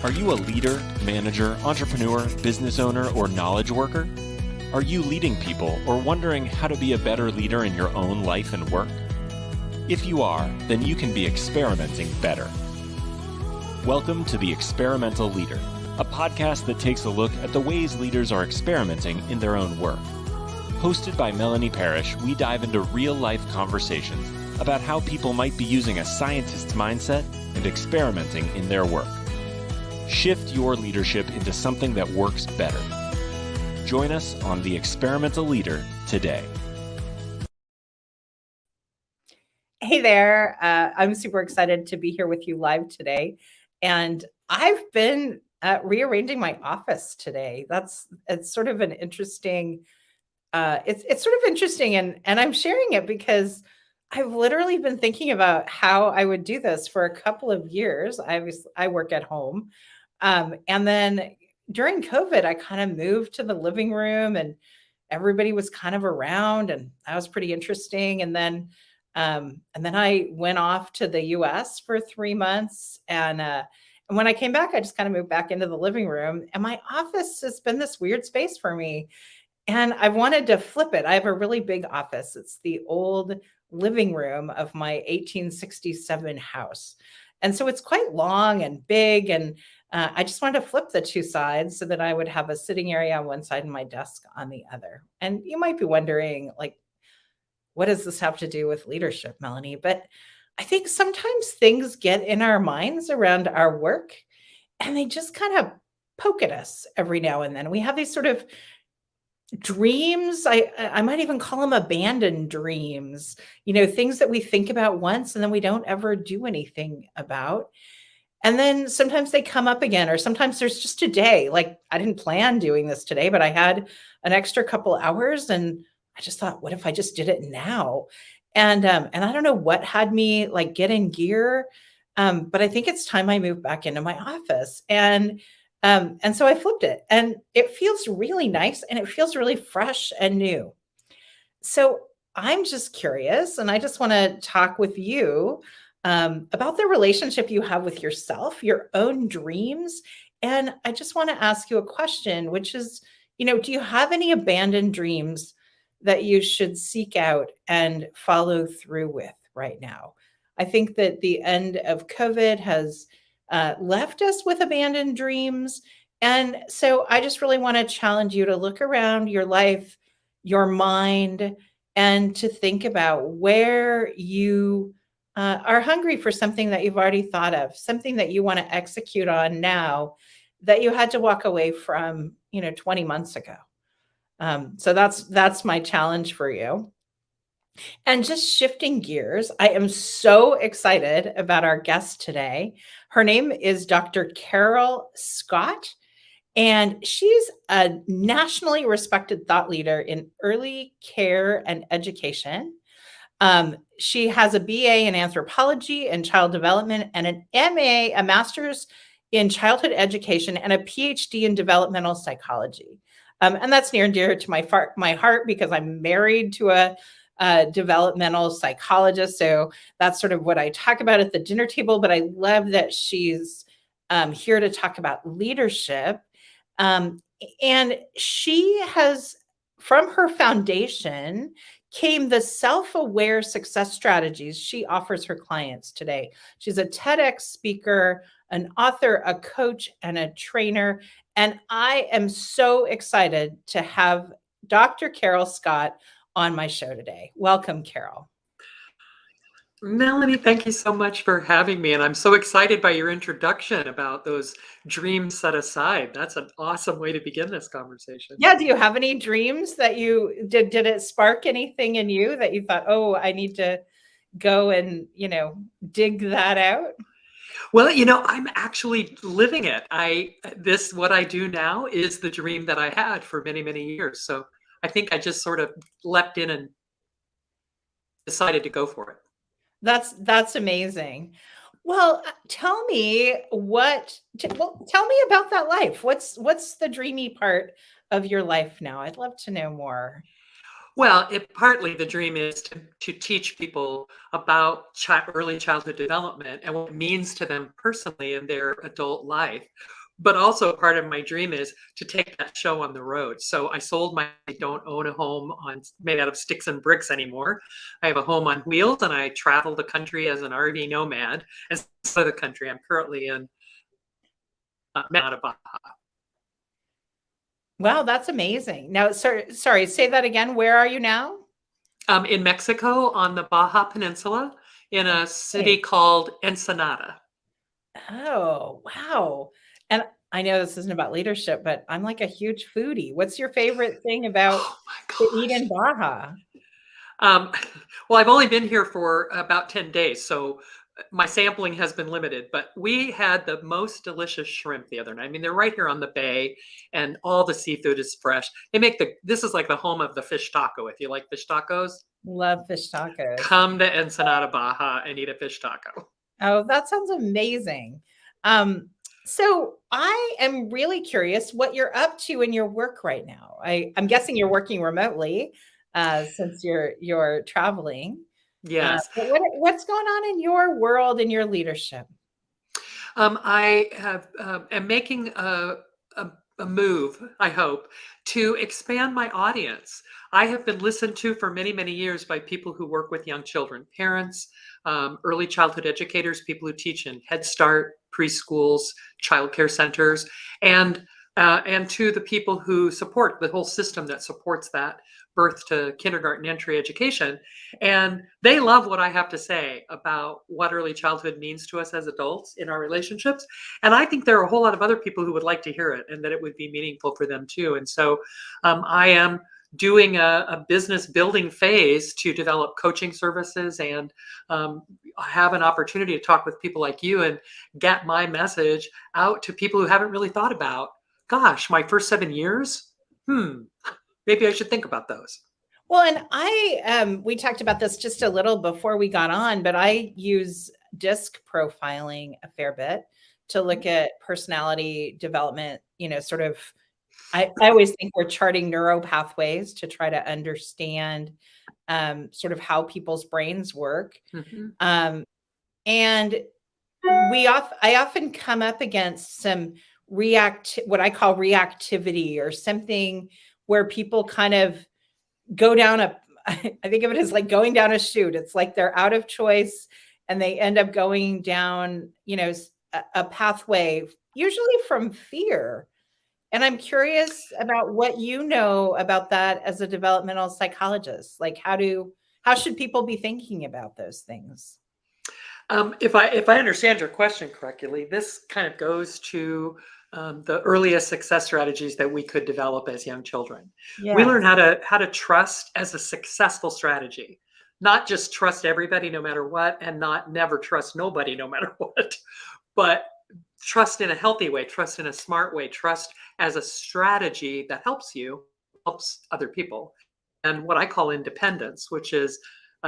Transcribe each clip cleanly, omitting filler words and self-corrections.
Are you a leader, manager, entrepreneur, business owner, or knowledge worker? Are you leading people or wondering how to be a better leader in your own life and work? If you are, then you can be experimenting better. Welcome to The Experimental Leader, a podcast that takes a look at the ways leaders are experimenting in their own work. Hosted by Melanie Parrish, we dive into real-life conversations about how people might be using a scientist's mindset and experimenting in their work. Shift your leadership into something that works better. Join us on The Experimental Leader today. Hey there. I'm super excited to be here with you live today. And I've been rearranging my office today. It's sort of an interesting, it's sort of interesting. And I'm sharing it because I've literally been thinking about how I would do this for a couple of years. I work at home. And then during COVID, I kind of moved to the living room and everybody was kind of around and that was pretty interesting. And then I went off to the US for 3 months. And when I came back, I just kind of moved back into the living room. And my office has been this weird space for me. And I wanted to flip it. I have a really big office. It's the old living room of my 1867 house. And so it's quite long and big. And I just wanted to flip the two sides so that I would have a sitting area on one side and my desk on the other. And you might be wondering, like, what does this have to do with leadership, Melanie? But I think sometimes things get in our minds around our work and they just kind of poke at us every now and then. We have these sort of dreams. I might even call them abandoned dreams, things that we think about once and then we don't ever do anything about. And then sometimes they come up again, or sometimes there's just a day, like I didn't plan doing this today, but I had an extra couple hours and I just thought, what if I just did it now? And I don't know what had me like get in gear, but I think it's time I moved back into my office. And so I flipped it and it feels really nice and it feels really fresh and new. So I'm just curious and I just want to talk with you about the relationship you have with yourself, your own dreams. And I just want to ask you a question, which is, do you have any abandoned dreams that you should seek out and follow through with right now? I think that the end of COVID has left us with abandoned dreams. And so I just really want to challenge you to look around your life, your mind, and to think about where you are hungry for something that you've already thought of, something that you want to execute on now that you had to walk away from, 20 months ago. So that's my challenge for you. And just shifting gears, I am so excited about our guest today. Her name is Dr. Carol Scott, and she's a nationally respected thought leader in early care and education. She has a BA in anthropology and child development and an MA, a master's in childhood education, and a PhD in developmental psychology. And that's near and dear to my heart because I'm married to a developmental psychologist. So that's sort of what I talk about at the dinner table. But I love that she's here to talk about leadership. And she has, from her foundation, came the self-aware success strategies she offers her clients today. She's a TEDx speaker, an author, a coach, and a trainer. And I am so excited to have Dr. Carol Scott on my show today. Welcome, Carol. Melanie, thank you so much for having me. And I'm so excited by your introduction about those dreams set aside. That's an awesome way to begin this conversation. Yeah. Do you have any dreams that you did it spark anything in you that you thought, oh, I need to go and, dig that out? Well, I'm actually living it. What I do now is the dream that I had for many, many years. So I think I just sort of leapt in and decided to go for it. That's amazing. Well, tell me about that life. What's the dreamy part of your life now? I'd love to know more. Well, partly the dream is to teach people about early childhood development and what it means to them personally in their adult life. But also part of my dream is to take that show on the road. So I don't own a home made out of sticks and bricks anymore. I have a home on wheels and I travel the country as an RV nomad. And so the country I'm currently in, out of Baja. Wow, that's amazing. Now, sorry, say that again. Where are you now? In Mexico on the Baja Peninsula in a city called Ensenada. Oh, wow. And I know this isn't about leadership, but I'm like a huge foodie. What's your favorite thing about Oh my to eat gosh. in Baja? Well, I've only been here for about 10 days, so my sampling has been limited, but we had the most delicious shrimp the other night. I mean, they're right here on the bay and all the seafood is fresh. This is like the home of the fish taco. If you like fish tacos, Love fish tacos. come to Ensenada, Baja and eat a fish taco. Oh, that sounds amazing. So I am really curious what you're up to in your work right now. I'm guessing you're working remotely since you're traveling. Yes. But what's going on in your world and your leadership? I am making a move, I hope, to expand my audience. I have been listened to for many, many years by people who work with young children, parents, early childhood educators, people who teach in Head Start, preschools, childcare centers, and to the people who support the whole system that supports that birth to kindergarten entry education. And they love what I have to say about what early childhood means to us as adults in our relationships. And I think there are a whole lot of other people who would like to hear it and that it would be meaningful for them too. And so I am doing a business building phase to develop coaching services and have an opportunity to talk with people like you and get my message out to people who haven't really thought about, gosh, my first 7 years, maybe I should think about those. Well, and we talked about this just a little before we got on, but I use disc profiling a fair bit to look at personality development, sort of, I always think we're charting neural pathways to try to understand sort of how people's brains work. Mm-hmm. And I often come up against some what I call reactivity, or something where people kind of go down I think of it as like going down a chute. It's like they're out of choice and they end up going down, a pathway, usually from fear. And I'm curious about what you know about that as a developmental psychologist. Like how should people be thinking about those things? If I understand your question correctly, this kind of goes to the earliest success strategies that we could develop as young children. Yeah. We learn how to trust as a successful strategy, not just trust everybody no matter what, and not never trust nobody no matter what, but trust in a healthy way, trust in a smart way, trust as a strategy that helps other people. And what I call independence, which is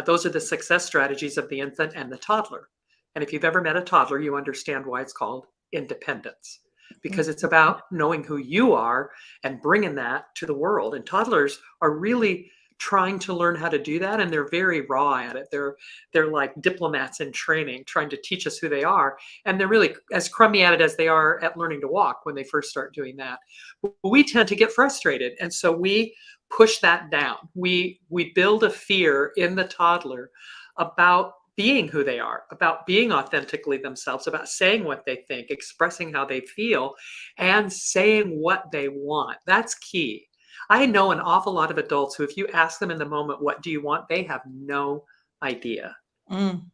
those are the success strategies of the infant and the toddler. And if you've ever met a toddler, you understand why it's called independence, because it's about knowing who you are and bringing that to the world. And toddlers are really trying to learn how to do that, and they're very raw at it. They're like diplomats in training, trying to teach us who they are, and they're really as crummy at it as they are at learning to walk when they first start doing that. We tend to get frustrated, and so we push that down. We build a fear in the toddler about being who they are, about being authentically themselves, about saying what they think, expressing how they feel, and saying what they want. That's key. I know an awful lot of adults who, if you ask them in the moment, what do you want? They have no idea. And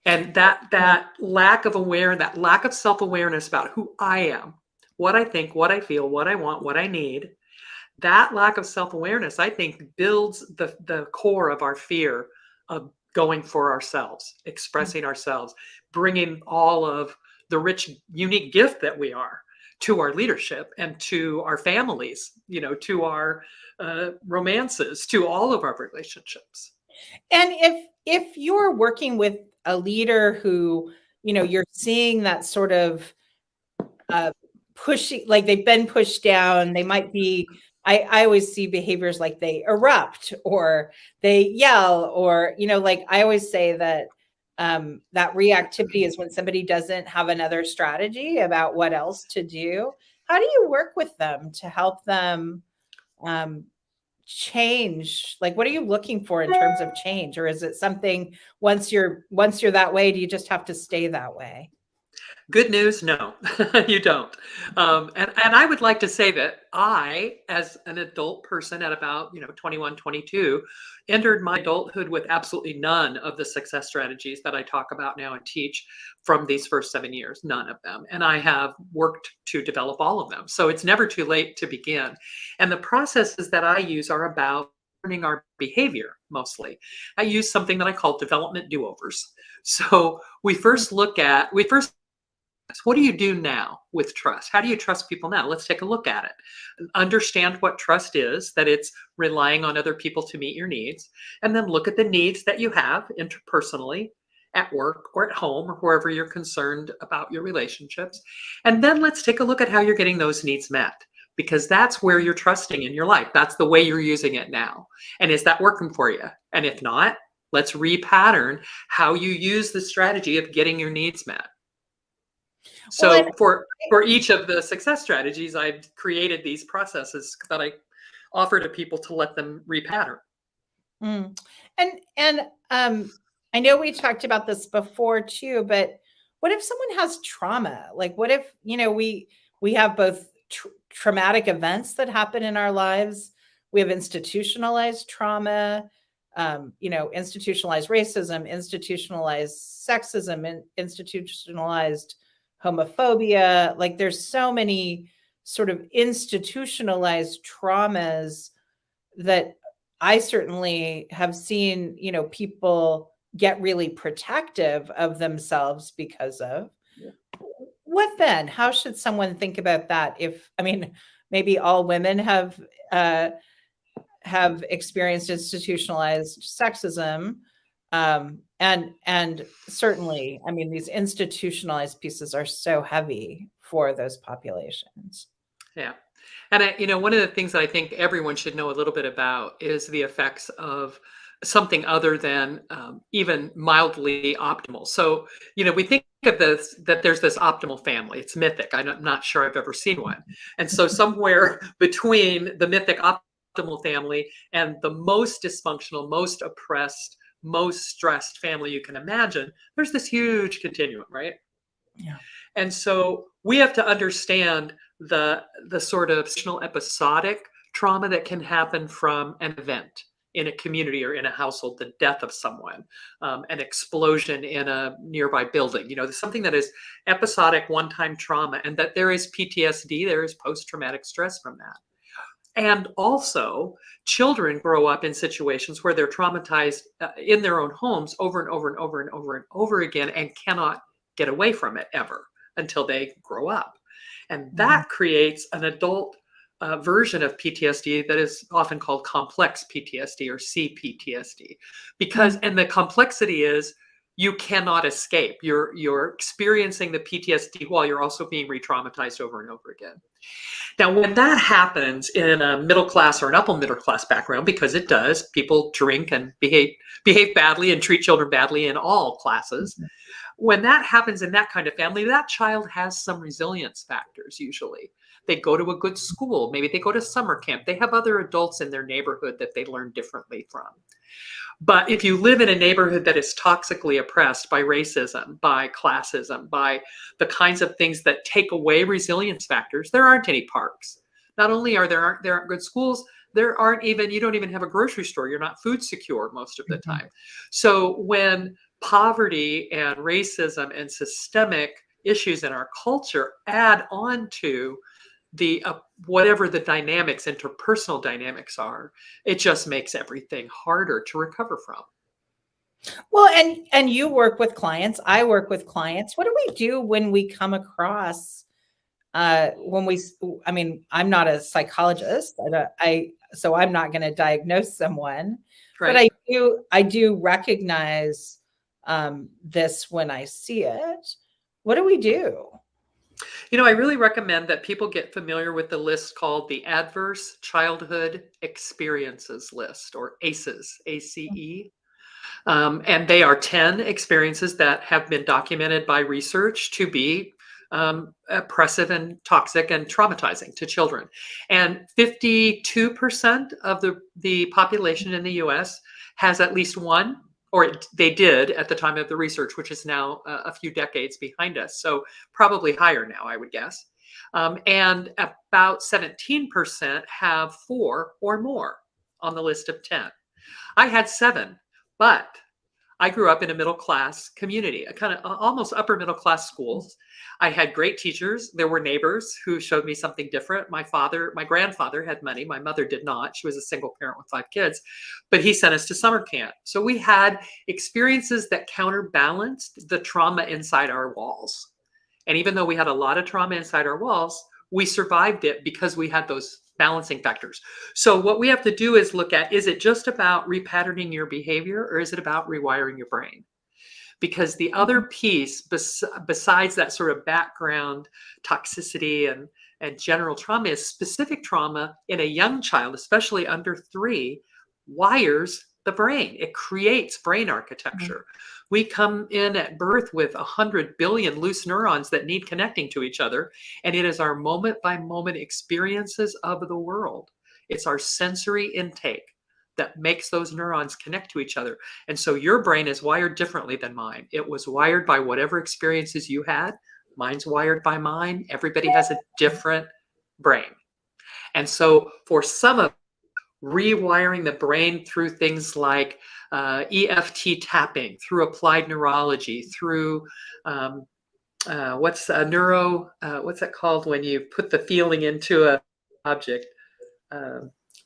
that lack of self-awareness about who I am, what I think, what I feel, what I want, what I need, that lack of self-awareness, I think, builds the core of our fear of going for ourselves, expressing ourselves, bringing all of the rich, unique gift that we are to our leadership and to our families, to our romances, to all of our relationships. And if you're working with a leader who, you're seeing that sort of pushing, like they've been pushed down, they might be, I always see behaviors like they erupt or they yell, or, like I always say that that reactivity is when somebody doesn't have another strategy about what else to do. How do you work with them to help them change? Like, what are you looking for in terms of change? Or is it something once you're that way, do you just have to stay that way? Good news, no, you don't. And I would like to say that I, as an adult person at about 21, 22, entered my adulthood with absolutely none of the success strategies that I talk about now and teach from these first 7 years, none of them. And I have worked to develop all of them. So it's never too late to begin. And the processes that I use are about learning our behavior mostly. I use something that I call development do-overs. So we first what do you do now with trust? How do you trust people now? Let's take a look at it. Understand what trust is, that it's relying on other people to meet your needs, and then look at the needs that you have interpersonally at work or at home or wherever you're concerned about your relationships. And then let's take a look at how you're getting those needs met, because that's where you're trusting in your life. That's the way you're using it now. And is that working for you? And if not, let's repattern how you use the strategy of getting your needs met. So for each of the success strategies, I've created these processes that I offer to people to let them repattern. And I know we talked about this before too, but what if someone has trauma? Like, what if, we have both traumatic events that happen in our lives. We have institutionalized trauma, institutionalized racism, institutionalized sexism, and institutionalized homophobia. Like, there's so many sort of institutionalized traumas that I certainly have seen, people get really protective of themselves because of. Yeah. What then? How should someone think about that? Maybe all women have experienced institutionalized sexism. And certainly, these institutionalized pieces are so heavy for those populations. Yeah. And one of the things that I think everyone should know a little bit about is the effects of something other than even mildly optimal. So, we think of this, that there's this optimal family. It's mythic. I'm not sure I've ever seen one. And so somewhere between the mythic optimal family and the most dysfunctional, most oppressed, most stressed family you can imagine, there's this huge continuum, right? Yeah. And so we have to understand the sort of episodic trauma that can happen from an event in a community or in a household, the death of someone, an explosion in a nearby building, something that is episodic, one-time trauma, and that there is PTSD, there is post-traumatic stress from that. And also, children grow up in situations where they're traumatized in their own homes over and over and over and over and over again, and cannot get away from it ever until they grow up. And that creates an adult version of PTSD that is often called complex PTSD or CPTSD. And the complexity is you cannot escape. You're experiencing the PTSD while you're also being re-traumatized over and over again. Now, when that happens in a middle class or an upper middle class background, because it does, people drink and behave badly and treat children badly in all classes. When that happens in that kind of family, that child has some resilience factors usually. They go to a good school. Maybe they go to summer camp. They have other adults in their neighborhood that they learn differently from. But if you live in a neighborhood that is toxically oppressed by racism, by classism, by the kinds of things that take away resilience factors, there aren't any parks. Not only there aren't good schools, you don't even have a grocery store. You're not food secure most of the time. So when poverty and racism and systemic issues in our culture add on to the whatever the dynamics, interpersonal dynamics are, it just makes everything harder to recover from. Well, and you work with clients, I work with clients. What do we do when we come across I'm not a psychologist, so I'm not going to diagnose someone, right. But I do recognize this when I see it. What do we do? I really recommend that people get familiar with the list called the Adverse Childhood Experiences List, or ACEs, ACE. And they are 10 experiences that have been documented by research to be oppressive and toxic and traumatizing to children. And 52% of the population in the US has at least one, or they did at the time of the research, which is now a few decades behind us. So probably higher now, I would guess. And about 17% have 4 or more on the list of 10. I had 7, but I grew up in a middle class community, a kind of almost upper middle class schools. I had great teachers. There were neighbors who showed me something different. My grandfather had money. My mother did not. She was a single parent with 5 kids, but he sent us to summer camp. So we had experiences that counterbalanced the trauma inside our walls. And even though we had a lot of trauma inside our walls, we survived it because we had those balancing factors. So what we have to do is look at, is it just about repatterning your behavior, or is it about rewiring your brain? Because the other piece, besides that sort of background toxicity and general trauma, is specific trauma in a young child, especially under 3, wires the brain. It creates brain architecture. We come in at birth with 100 billion loose neurons that need connecting to each other. And it is our moment by moment experiences of the world. It's our sensory intake that makes those neurons connect to each other. And so your brain is wired differently than mine. It was wired by whatever experiences you had. Mine's wired by mine. Everybody has a different brain. And so for some of rewiring the brain through things like EFT tapping, through applied neurology, through what's that called when you put the feeling into a object?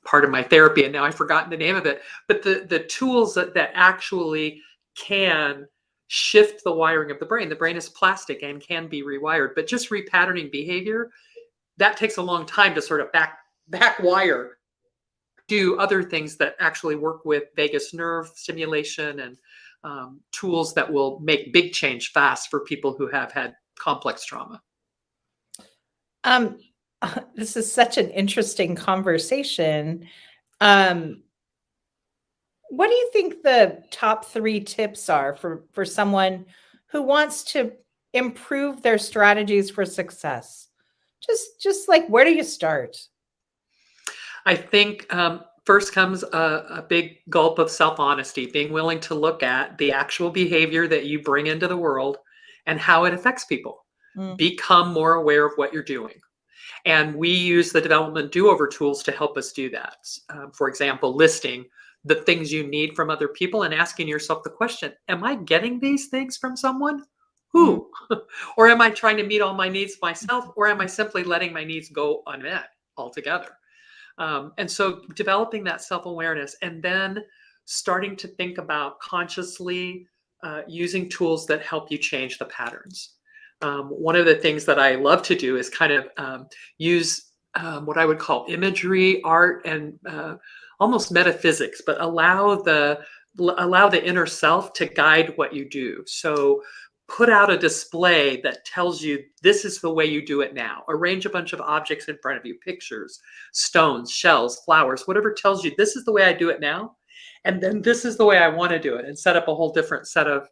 Part of my therapy, and now I've forgotten the name of it. But the tools that actually can shift the wiring of the brain. The brain is plastic and can be rewired, but just repatterning behavior, that takes a long time to sort of back wire. Do other things that actually work with vagus nerve stimulation and tools that will make big change fast for people who have had complex trauma. This is such an interesting conversation. What do you think the top 3 tips are for someone who wants to improve their strategies for success? Just like, where do you start? I think first comes a big gulp of self-honesty, being willing to look at the actual behavior that you bring into the world and how it affects people. Become more aware of what you're doing. And we use the development do-over tools to help us do that. For example, listing the things you need from other people and asking yourself the question, am I getting these things from someone? Who? Or am I trying to meet all my needs myself? Or am I simply letting my needs go unmet altogether? And so developing that self-awareness, and then starting to think about consciously using tools that help you change the patterns. One of the things that I love to do is kind of use what I would call imagery, art, and almost metaphysics, but allow the inner self to guide what you do. So put out a display that tells you this is the way you do it now. Arrange a bunch of objects in front of you, pictures, stones, shells, flowers, whatever tells you this is the way I do it now. And then this is the way I want to do it, and set up a whole different set of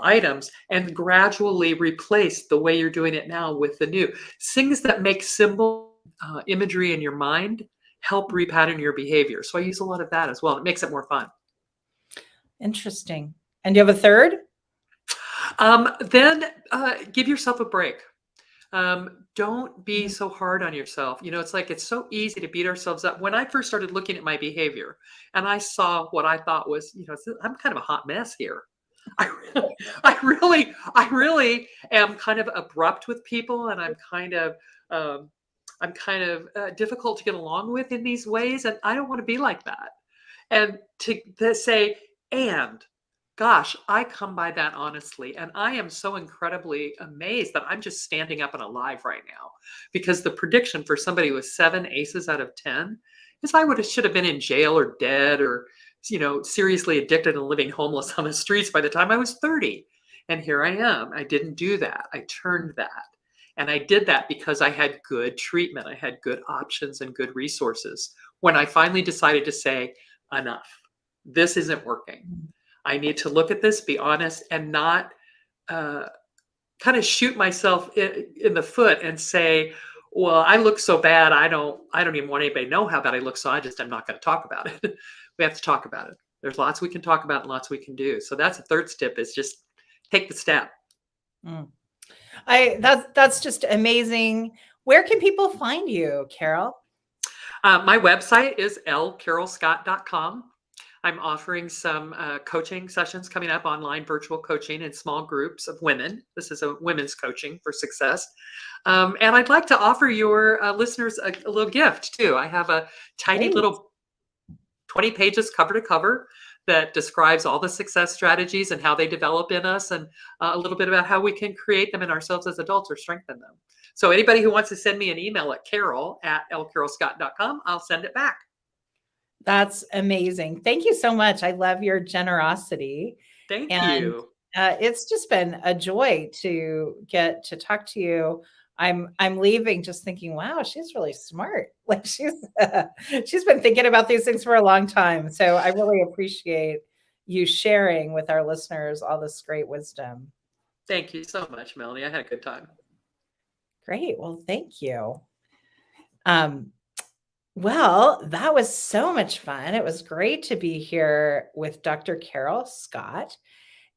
items, and gradually replace the way you're doing it now with the new. Things that make symbol imagery in your mind help repattern your behavior. So I use a lot of that as well. It makes it more fun. Interesting. And do you have a third? Then give yourself a break. Don't be so hard on yourself. It's like, it's so easy to beat ourselves up. When I first started looking at my behavior and I saw what I thought was, I'm kind of a hot mess here. I really am kind of abrupt with people, and I'm kind of difficult to get along with in these ways. And I don't want to be like that. And to say, and gosh, I come by that honestly. And I am so incredibly amazed that I'm just standing up and alive right now, because the prediction for somebody with 7 aces out of 10 is I should have been in jail or dead, or, seriously addicted and living homeless on the streets by the time I was 30. And here I am. I didn't do that. I turned that. And I did that because I had good treatment. I had good options and good resources. When I finally decided to say, enough, this isn't working. I need to look at this, be honest, and not kind of shoot myself in the foot and say, well, I look so bad. I don't even want anybody to know how bad I look. So I'm not going to talk about it. We have to talk about it. There's lots we can talk about and lots we can do. So that's the third step, is just take the step. That's just amazing. Where can people find you, Carol? My website is lcarolscott.com. I'm offering some coaching sessions coming up, online virtual coaching in small groups of women. This is a women's coaching for success. And I'd like to offer your listeners a little gift too. I have a tiny little 20 pages cover to cover that describes all the success strategies and how they develop in us, and a little bit about how we can create them in ourselves as adults or strengthen them. So anybody who wants to send me an email at carol@lcarolscott.com, I'll send it back. That's amazing. Thank you so much. I love your generosity. Thank you. It's just been a joy to get to talk to you. I'm leaving just thinking, wow, she's really smart. Like she's been thinking about these things for a long time. So I really appreciate you sharing with our listeners all this great wisdom. Thank you so much, Melanie. I had a good time. Great. Well, thank you. Well, that was so much fun. It was great to be here with Dr. Carol Scott.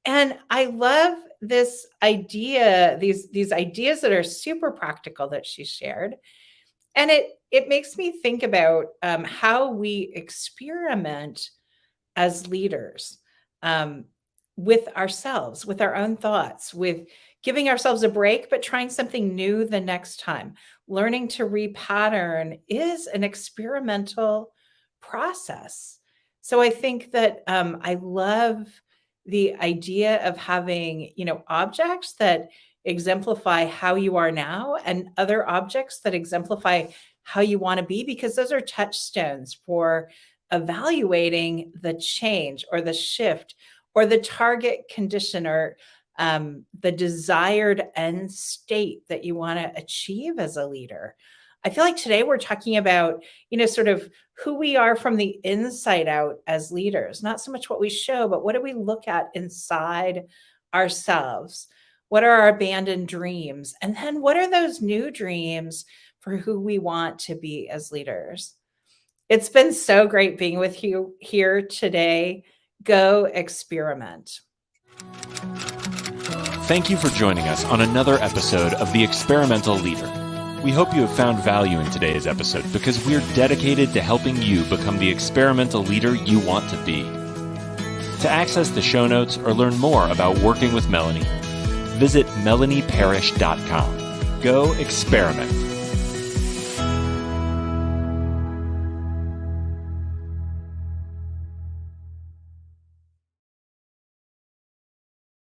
And I love this idea, these ideas that are super practical that she shared. And it makes me think about how we experiment as leaders with ourselves, with our own thoughts, with giving ourselves a break, but trying something new the next time. Learning to repattern is an experimental process. So I think that I love the idea of having, objects that exemplify how you are now and other objects that exemplify how you want to be, because those are touchstones for evaluating the change or the shift or the target condition or the desired end state that you want to achieve as a leader. I feel like today we're talking about, sort of who we are from the inside out as leaders, not so much what we show, but what do we look at inside ourselves? What are our abandoned dreams? And then what are those new dreams for who we want to be as leaders? It's been so great being with you here today. Go experiment. Thank you for joining us on another episode of The Experimental Leader. We hope you have found value in today's episode, because we're dedicated to helping you become the experimental leader you want to be. To access the show notes or learn more about working with Melanie, visit melanieparish.com. Go experiment.